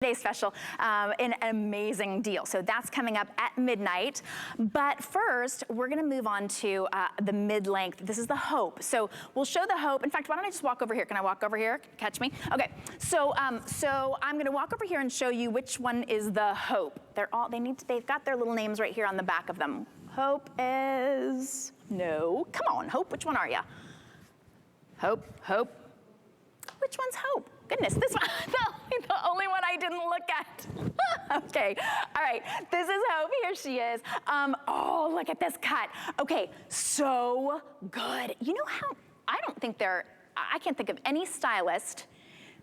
Day special, an amazing deal. So that's coming up at midnight. But first, we're gonna move on to the mid-length. This is the Hope. So we'll show the Hope. In fact, why don't I just walk over here? Can I walk over here? Catch me? Okay. So I'm gonna walk over here and show you which one is the Hope. They've got their little names right here on the back of them. Hope is, no, come on, Hope, which one are you? Hope. Which one's Hope? Goodness, this one, the only one I didn't look at. Okay, all right, this is Hope, here she is. Oh, look at this cut. Okay, so good. You know how, I can't think of any stylist.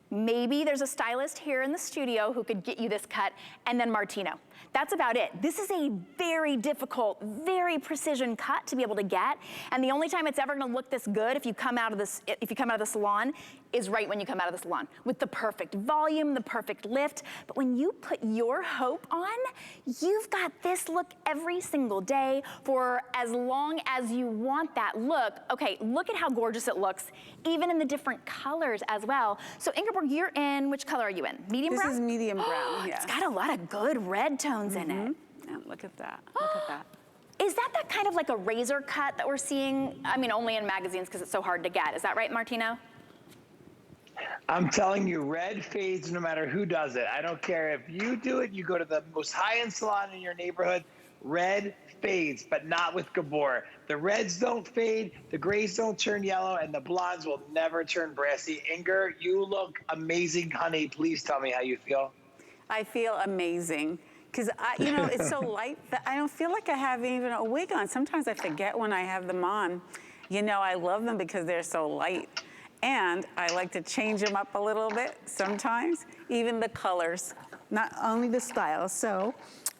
Maybe there's a stylist here in the studio who could get you this cut, and then Martino. That's about it. This is a very difficult, very precision cut to be able to get, and the only time it's ever gonna look this good if you come out of the salon is right when you come out of the salon, with the perfect volume, the perfect lift. But when you put your Hope on, you've got this look every single day for as long as you want that look. Okay, look at how gorgeous it looks, even in the different colors as well. So Ingeborg, you're in, which color are you in? Medium brown? This is medium brown, yes. It's got a lot of good red tones in it. Yeah, look at that, look at that. Is that kind of like a razor cut that we're seeing? I mean, only in magazines because it's so hard to get. Is that right, Martino? I'm telling you, red fades no matter who does it. I don't care if you do it, you go to the most high-end salon in your neighborhood, red fades, but not with Gabor. The reds don't fade, the grays don't turn yellow, and the blondes will never turn brassy. Inger, you look amazing, honey. Please tell me how you feel. I feel amazing. Because, you know, it's so light that I don't feel like I have even a wig on. Sometimes I forget when I have them on. You know, I love them because they're so light. And I like to change them up a little bit sometimes, even the colors, not only the style. So,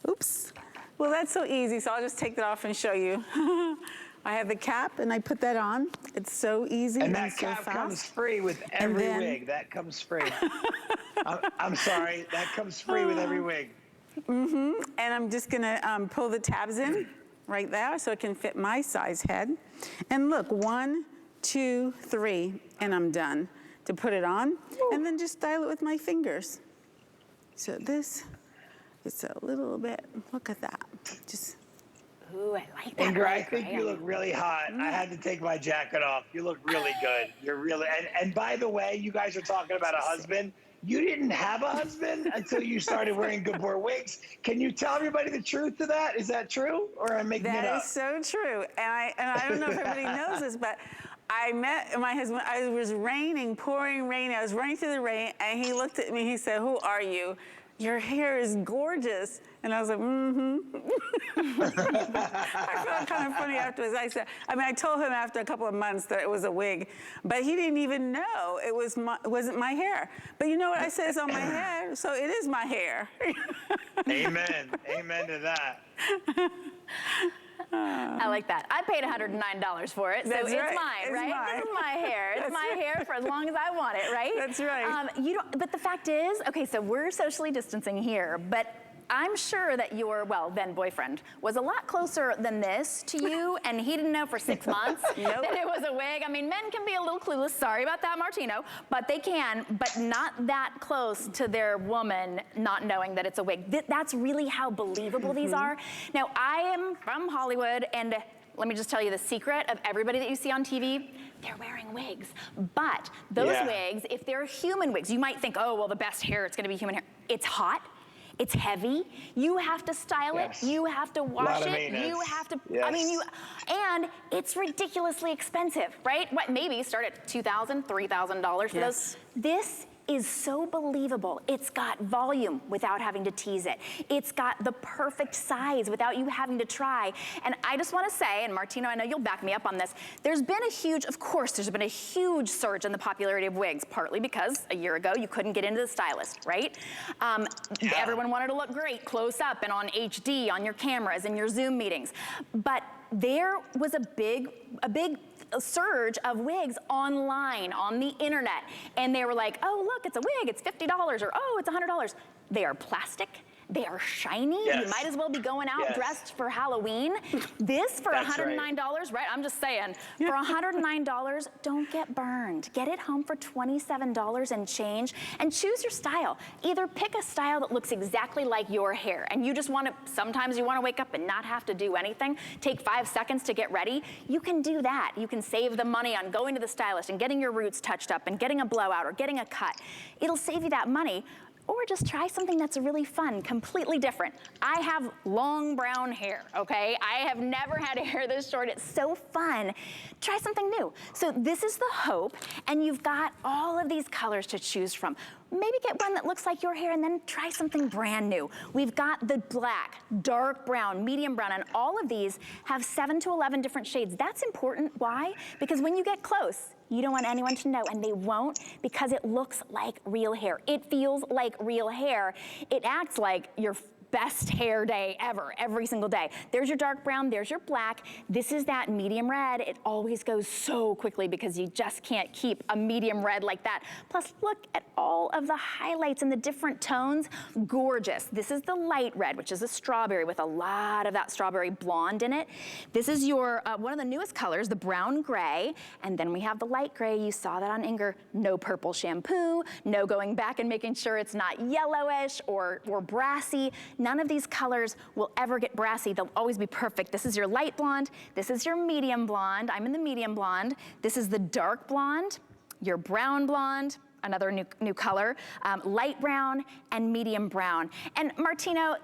oops. Well, that's so easy, so I'll just take that off and show you. I have the cap and I put that on. It's so easy and that cap comes free with every wig. That comes free. I'm sorry, that comes free with every wig. And I'm just gonna pull the tabs in right there so it can fit my size head. And look, 1, 2, 3, and I'm done. To put it on, and then just style it with my fingers. So this, it's a little bit, look at that. Just. Ooh, I like that. Inger, I think you look really hot. I had to take my jacket off. You look really good. You're really, and by the way, you guys are talking about a husband. You didn't have a husband until you started wearing Gabor wigs. Can you tell everybody the truth to that? Is that true, or am I making it up? That is so true. And I don't know if everybody knows this, but I met my husband, it was raining, pouring rain. I was running through the rain, and he looked at me, he said, "Who are you? Your hair is gorgeous." And I was like, I felt kind of funny afterwards. I told him after a couple of months that it was a wig, but he didn't even know it wasn't my hair. But you know what I said? It's on my hair, so it is my hair. Amen. Amen to that. I like that. I paid $109 for it, so it's mine, right? This is my hair. It's my hair for as long as I want it, right? That's right. But the fact is, okay, so we're socially distancing here, but I'm sure that your, well, then boyfriend was a lot closer than this to you, and he didn't know for 6 months that it was a wig. I mean, men can be a little clueless. Sorry about that, Martino, but they can, but not that close to their woman not knowing that it's a wig. That's really how believable these are. Now, I am from Hollywood, and let me just tell you the secret of everybody that you see on TV, they're wearing wigs. But those wigs, if they're human wigs, you might think, oh, well, the best hair, it's gonna be human hair. It's hot. It's heavy. You have to style it. You have to wash it. You have to, I mean, and it's ridiculously expensive, right? What, maybe start at $2,000, $3,000 for those. This is so believable. It's got volume without having to tease it. It's got the perfect size without you having to try. And I just want to say, and Martino, I know you'll back me up on this, there's been a huge, of course, there's been a huge surge in the popularity of wigs, partly because a year ago you couldn't get into the stylist, right? Everyone wanted to look great close up and on HD on your cameras and your Zoom meetings. But there was a big surge of wigs online, on the internet. And they were like, oh, look, it's a wig, it's $50, or oh, it's $100. They are plastic, They are shiny. Yes. You might as well be going out Yes. dressed for Halloween. This for That's $109, right? I'm just saying, for $109, don't get burned. Get it home for $27 and change, and choose your style. Either pick a style that looks exactly like your hair, and you just want to, sometimes you want to wake up and not have to do anything, take 5 seconds to get ready. You can do that. You can save the money on going to the stylist and getting your roots touched up and getting a blowout or getting a cut. It'll save you that money. Or just try something that's really fun, completely different. I have long brown hair, okay? I have never had hair this short. It's so fun. Try something new. So this is the Hope, and you've got all of these colors to choose from. Maybe get one that looks like your hair and then try something brand new. We've got the black, dark brown, medium brown, and all of these have 7 to 11 different shades. That's important. Why? Because when you get close, you don't want anyone to know, and they won't, because it looks like real hair. It feels like real hair. It acts like your best hair day ever, every single day. There's your dark brown, there's your black. This is that medium red. It always goes so quickly because you just can't keep a medium red like that. Plus, look at all of the highlights and the different tones. Gorgeous. This is the light red, which is a strawberry with a lot of that strawberry blonde in it. This is your, one of the newest colors, the brown gray. And then we have the light gray. You saw that on Inger. No purple shampoo, no going back and making sure it's not yellowish or brassy. None of these colors will ever get brassy. They'll always be perfect. This is your light blonde. This is your medium blonde. I'm in the medium blonde. This is the dark blonde, your brown blonde, another new color, light brown and medium brown. And Martino,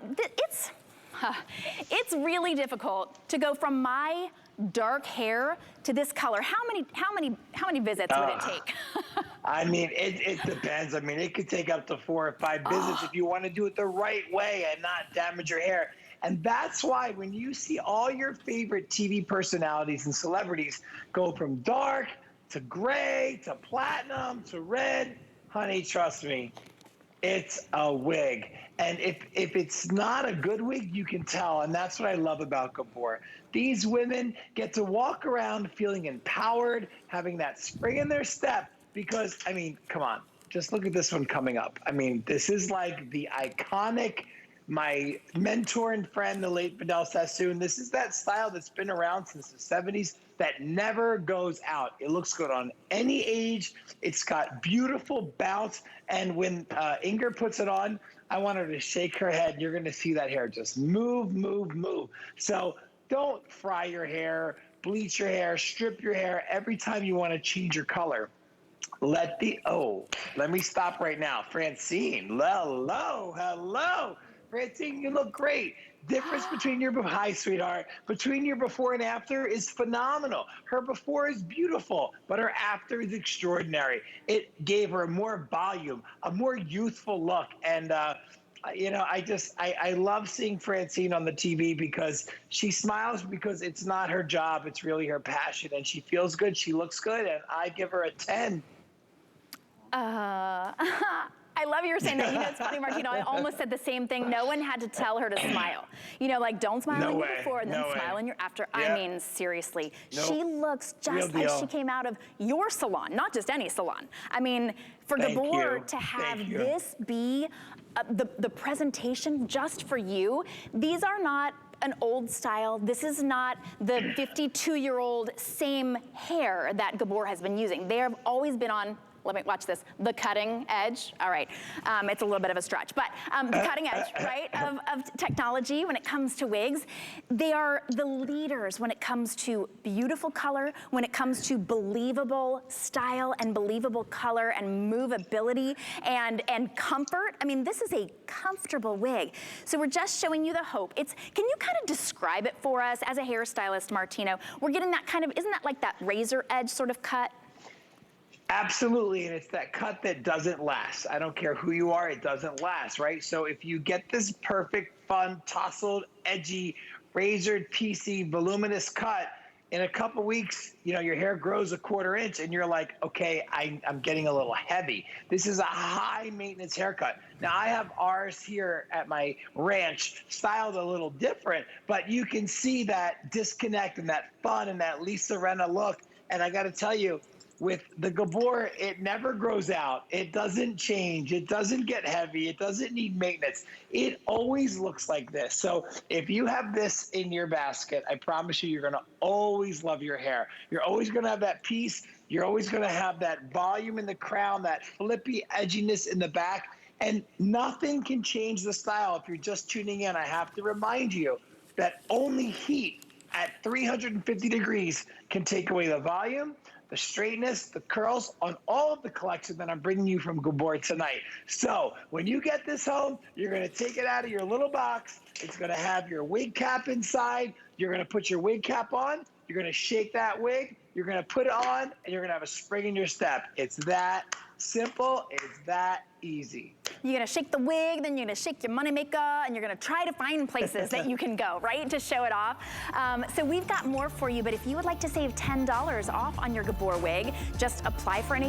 it's really difficult to go from my dark hair to this color. How many visits would it take? I mean, it depends. I mean, it could take up to 4 or 5 visits if you want to do it the right way and not damage your hair. And that's why when you see all your favorite TV personalities and celebrities go from dark to gray to platinum to red, honey, trust me, it's a wig. And if it's not a good wig, you can tell. And that's what I love about Gabor. These women get to walk around feeling empowered, having that spring in their step. Because, I mean, come on, just look at this one coming up. I mean, this is like the iconic, my mentor and friend, the late Fidel Sassoon. This is that style that's been around since the 70s that never goes out. It looks good on any age. It's got beautiful bounce. And when Inger puts it on, I want her to shake her head. You're going to see that hair just move, move, move. So don't fry your hair, bleach your hair, strip your hair every time you want to change your color. Let me stop right now. Francine, hello. Francine, you look great. Difference between your, hi, sweetheart, between your before and after is phenomenal. Her before is beautiful, but her after is extraordinary. It gave her more volume, a more youthful look. And, you know, I love seeing Francine on the TV because she smiles because it's not her job. It's really her passion. And she feels good. She looks good. And I give her a 10. I love you saying that. You know, it's funny, Martino, I almost said the same thing. No one had to tell her to smile. You know, like, don't smile in your before and then smile in your after. Yep. I mean, seriously. Nope. She looks just like she came out of your salon, not just any salon. I mean, for Gabor to have this be the presentation just for you, these are not an old style. This is not the 52-year-old same hair that Gabor has been using. They have always been on, let me watch this, the cutting edge. All right, it's a little bit of a stretch, but the cutting edge, right, of technology when it comes to wigs. They are the leaders when it comes to beautiful color, when it comes to believable style and believable color and movability and comfort. I mean, this is a comfortable wig. So we're just showing you the Hope. Can you kind of describe it for us as a hairstylist, Martino? We're getting that kind of, isn't that like that razor edge sort of cut? Absolutely, and it's that cut that doesn't last. I don't care who you are, it doesn't last, right? So if you get this perfect, fun, tousled, edgy, razored, piecey, voluminous cut, in a couple weeks, you know, your hair grows a 1/4 inch and you're like, okay, I'm getting a little heavy. This is a high maintenance haircut. Now I have ours here at my ranch styled a little different, but you can see that disconnect and that fun and that Lisa Rinna look. And I got to tell you, with the Gabor, it never grows out. It doesn't change. It doesn't get heavy. It doesn't need maintenance. It always looks like this. So if you have this in your basket, I promise you're going to always love your hair. You're always going to have that piece. You're always going to have that volume in the crown, that flippy edginess in the back. And nothing can change the style. If you're just tuning in, I have to remind you that only heat at 350 degrees can take away the volume, the straightness, the curls on all of the collection that I'm bringing you from Gabor tonight. So when you get this home, you're going to take it out of your little box. It's going to have your wig cap inside. You're going to put your wig cap on. You're going to shake that wig. You're going to put it on, and you're going to have a spring in your step. It's that simple. It's that easy. You're gonna shake the wig, then you're gonna shake your moneymaker, and you're gonna try to find places that you can go, right, to show it off. So we've got more for you, but if you would like to save $10 off on your Gabor wig, just apply for any